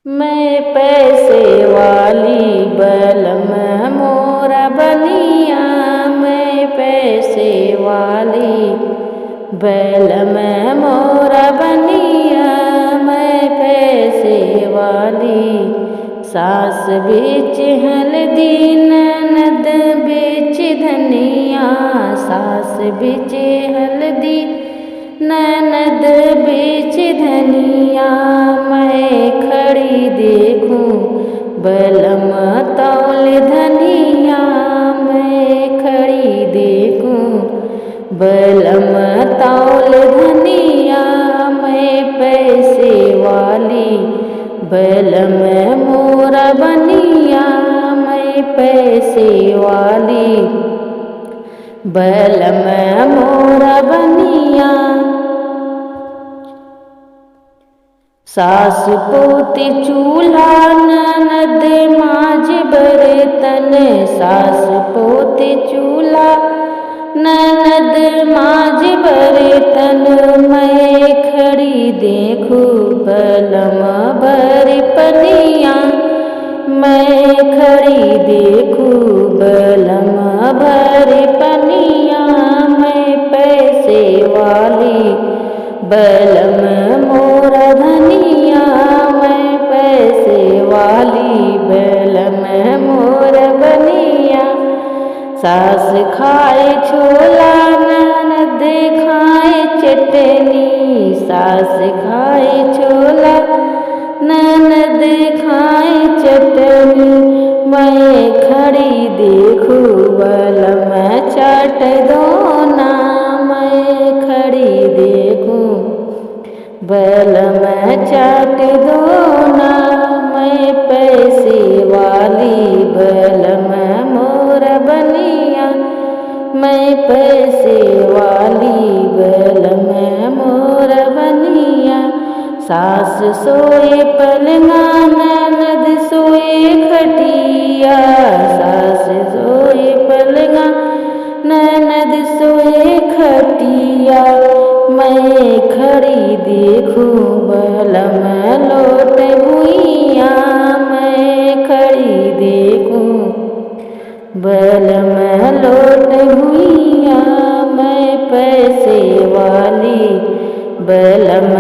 मैं पैसे वाली बलम मोरा बनिया, मैं पैसे वाली बलम मोरा बनिया, मैं पैसे वाली। सास बेच हल्दी ननद बेच धनिया, सास बेच हल्दी ननद बेच धनिया। मैं खड़ी देखूं बलम तौल धनिया, मैं खड़ी देखूं बलम तौल धनिया। मैं पैसे वाली बलम मोरा बनिया, मैं पैसे वाली बलम मोरा बनिया। सास पोते चूल्हा ननद माज बर्तन, सास पोते चूल्हा ननद माज बर्तन। मैं खड़ी देखूं बलम भर पनिया, मैं खड़ी देखूं बलम भर पनिया। मैं पैसे वाली बलम मोरा धनिया, मैं पैसे वाली बलम मोरा बनिया। सास खाए छोला ननद खाए चटनी, सास खाए छोला ननद खाए चटनी। मैं खड़ी देखूं बलम चाट दोना, मैं खड़ी देखूं बलम चाट दोना। मैं पैसे वाली बलम मोरा बनिया, मैं पैसे वाली बलम मोरा बनिया। सास सोए पलंगा ननद सोए खटिया, सास सोए पलंगा ननद सोए खटिया। मैं खड़ी देखूं बलम लोट भुइया, मैं खड़ी देखूं बलम लोट भुइया। मैं पैसे वाली बलम